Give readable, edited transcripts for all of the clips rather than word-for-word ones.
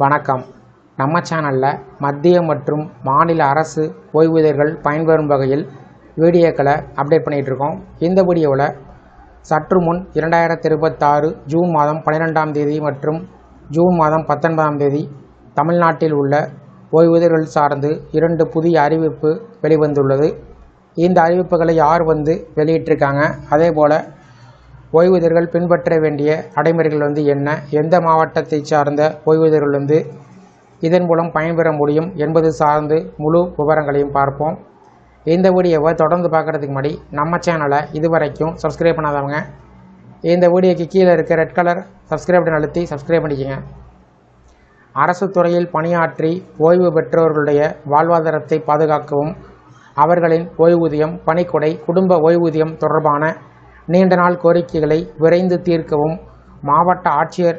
வணக்கம். நம்ம சேனலில் மத்திய மற்றும் மாநில அரசு ஓய்வூதியர்கள் பயன்பெறும் வகையில் வீடியோக்களை அப்டேட் பண்ணிகிட்ருக்கோம். இந்த வீடியோவில் சற்று முன் 2026 ஜூன் மாதம் 12ஆம் தேதி மற்றும் ஜூன் மாதம் 19ஆம் தேதி தமிழ்நாட்டில் உள்ள ஓய்வூதியர்கள் சார்ந்து 2 புதிய அறிவிப்பு வெளிவந்துள்ளது. இந்த அறிவிப்புகளை யார் வெளியிட்டிருக்காங்க, அதே போல் ஓய்வூதியர்கள் பின்பற்ற வேண்டிய நடைமுறைகள் என்ன, எந்த மாவட்டத்தை சார்ந்த ஓய்வூதியர்கள் இதன் மூலம் பயன்பெற முடியும் என்பது சார்ந்து முழு விவரங்களையும் பார்ப்போம். இந்த வீடியோவை தொடர்ந்து பார்க்குறதுக்கு முன்னாடி நம்ம சேனலை இதுவரைக்கும் சப்ஸ்கிரைப் பண்ணாதவங்க இந்த வீடியோக்கு கீழே இருக்க ரெட் கலர் சப்ஸ்கிரைப் பட்டன் அழுத்தி சப்ஸ்கிரைப் பண்ணிக்கோங்க. அரசு துறையில் பணியாற்றி ஓய்வு பெற்றோர்களுடைய வாழ்வாதாரத்தை பாதுகாக்கவும், அவர்களின் ஓய்வூதியம், பணிக்கொடை, குடும்ப ஓய்வூதியம் தொடர்பான நீண்ட நாள் கோரிக்கைகளை விரைந்து தீர்க்கவும் மாவட்ட ஆட்சியர்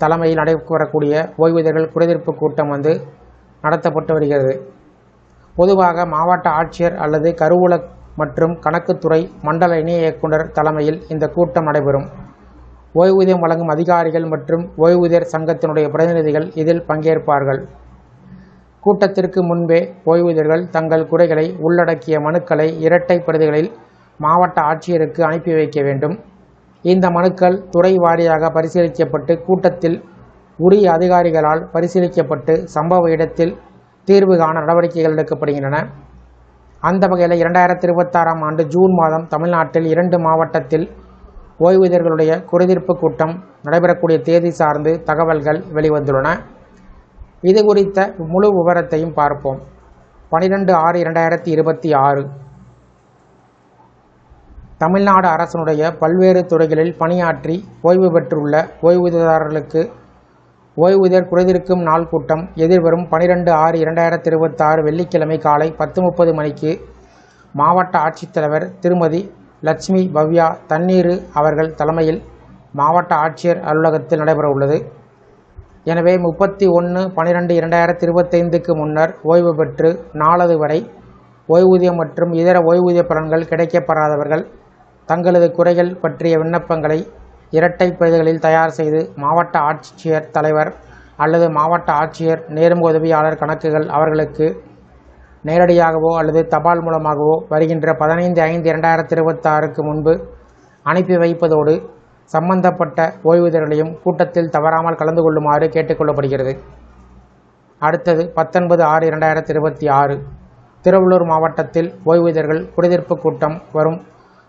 தலைமையில் நடைபெறக்கூடிய ஓய்வூதியர்கள் குறைதீர்ப்பு கூட்டம் நடத்தப்பட்டு வருகிறது. பொதுவாக மாவட்ட ஆட்சியர் அல்லது கருவூல மற்றும் கணக்குத்துறை மண்டல இணை இயக்குனர் தலைமையில் இந்த கூட்டம் நடைபெறும். ஓய்வூதியம் வழங்கும் அதிகாரிகள் மற்றும் ஓய்வூதியர் சங்கத்தினுடைய பிரதிநிதிகள் இதில் பங்கேற்பார்கள். கூட்டத்திற்கு முன்பே ஓய்வூதியர்கள் தங்கள் குறைகளை உள்ளடக்கிய மனுக்களை இரட்டை பிரதிகளில் மாவட்ட ஆட்சியருக்கு அனுப்பி வைக்க வேண்டும். இந்த மனுக்கள் துறை வாரியாக பரிசீலிக்கப்பட்டு கூட்டத்தில் உரிய அதிகாரிகளால் பரிசீலிக்கப்பட்டு சம்பவ இடத்தில் தீர்வு காண நடவடிக்கைகள் எடுக்கப்படுகின்றன. அந்த வகையில் 2026ஆம் ஆண்டு ஜூன் மாதம் தமிழ்நாட்டில் 2 மாவட்டத்தில் ஓய்வூதியர்களுடைய குறைதீர்ப்பு கூட்டம் நடைபெறக்கூடிய தேதி சார்ந்து தகவல்கள் வெளிவந்துள்ளன. இது குறித்த முழு விவரத்தையும் பார்ப்போம். 12/6/2026 தமிழ்நாடு அரசினுடைய பல்வேறு துறைகளில் பணியாற்றி ஓய்வு பெற்றுள்ள ஓய்வூதியதாரர்களுக்கு ஓய்வூதியர் குறைதீர்க்கும் நாள் கூட்டம் எதிர்வரும் 12/6/2026 வெள்ளிக்கிழமை காலை 10:30 மணிக்கு மாவட்ட ஆட்சித்தலைவர் திருமதி லட்சுமி பவ்யா தண்ணீரு அவர்கள் தலைமையில் மாவட்ட ஆட்சியர் அலுவலகத்தில் நடைபெற உள்ளது. எனவே 31/12/2025க்கு முன்னர் ஓய்வு பெற்று நாளது வரை ஓய்வூதியம் மற்றும் இதர ஓய்வூதிய பலன்கள் கிடைக்கப்பெறாதவர்கள் தங்களது குறைகள் பற்றிய விண்ணப்பங்களை இரட்டை பிரதிகளில் தயார் செய்து மாவட்ட ஆட்சியர் தலைவர் அல்லது மாவட்ட ஆட்சியர் நேர்முக உதவியாளர் கணக்குகள் அவர்களுக்கு நேரடியாகவோ அல்லது தபால் மூலமாகவோ வருகின்ற 15/5/2026க்கு முன்பு அனுப்பி வைப்பதோடு சம்பந்தப்பட்ட ஓய்வூதியர்களையும் கூட்டத்தில் தவறாமல் கலந்து கொள்ளுமாறு கேட்டுக்கொள்ளப்படுகிறது. அடுத்தது 19/6/2026 திருவள்ளூர் மாவட்டத்தில் ஓய்வூதியர்கள் குறைதீர்ப்பு கூட்டம் வரும்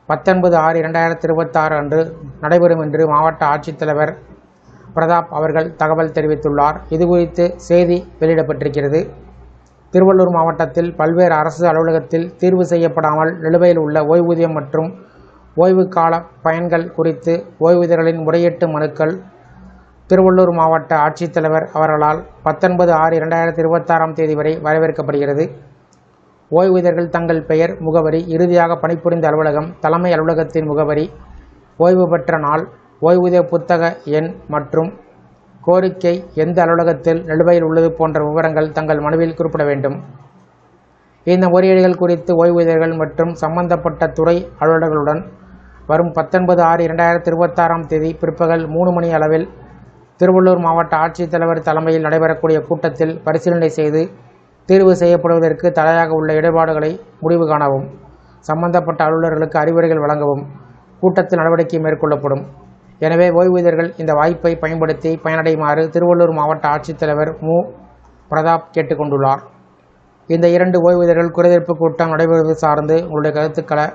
19/6/2026 அன்று நடைபெறும் என்று மாவட்ட ஆட்சித்தலைவர் பிரதாப் அவர்கள் தகவல் தெரிவித்துள்ளார். இதுகுறித்து செய்தி வெளியிடப்பட்டிருக்கிறது. திருவள்ளூர் மாவட்டத்தில் பல்வேறு அரசு அலுவலகத்தில் தீர்வு செய்யப்படாமல் நிலுவையில் உள்ள ஓய்வூதியம் மற்றும் ஓய்வு கால பயன்கள் குறித்து ஓய்வூதியர்களின் முறையீட்டு மனுக்கள் திருவள்ளூர் மாவட்ட ஆட்சித்தலைவர் அவர்களால் 19/6/2026 தேதி வரை வரவேற்கப்படுகிறது. ஓய்வூதியர்கள் தங்கள் பெயர், முகவரி, இறுதியாக பணிபுரிந்த அலுவலகம், தலைமை அலுவலகத்தின் முகவரி, ஓய்வு பெற்ற நாள், ஓய்வூதிய புத்தக எண் மற்றும் கோரிக்கை எந்த அலுவலகத்தில் நிலுவையில் உள்ளது போன்ற விவரங்கள் தங்கள் மனுவில் குறிப்பிட வேண்டும். இந்த முறையீடுகள் குறித்து ஓய்வூதியர்கள் மற்றும் சம்பந்தப்பட்ட துறை அலுவலர்களுடன் வரும் 19/6/2026 தேதி பிற்பகல் 3 மணி அளவில் திருவள்ளூர் மாவட்ட ஆட்சித்தலைவர் தலைமையில் நடைபெறக்கூடிய கூட்டத்தில் பரிசீலனை செய்து தீர்வு செய்யப்படுவதற்கு தடையாக உள்ள இடர்பாடுகளை முடிவு காணவும், சம்பந்தப்பட்ட அலுவலர்களுக்கு அறிவுரைகள் வழங்கவும் கூட்டத்தில் நடவடிக்கை மேற்கொள்ளப்படும். எனவே ஓய்வூதியர்கள் இந்த வாய்ப்பை பயன்படுத்தி பயனடையுமாறு திருவள்ளூர் மாவட்ட ஆட்சித்தலைவர் மு. பிரதாப் கேட்டுக்கொண்டுள்ளார். இந்த 2 ஓய்வூதியர்கள் குறைதீர்ப்பு கூட்டம் நடைபெறுவது சார்ந்து உங்களுடைய கருத்துக்களை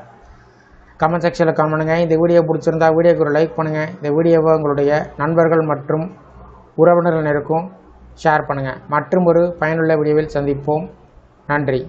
கமெண்ட் செக்ஷனில் கமெண்ட் பண்ணுங்கள். இந்த வீடியோ பிடிச்சிருந்தா வீடியோக்கு ஒரு லைக் பண்ணுங்கள். இந்த வீடியோவை உங்களுடைய நண்பர்கள் மற்றும் உறவினர்களுக்கும் ஷேர் பண்ணுங்கள். மற்றும் ஒரு பயனுள்ள வீடியோவில் சந்திப்போம். நன்றி.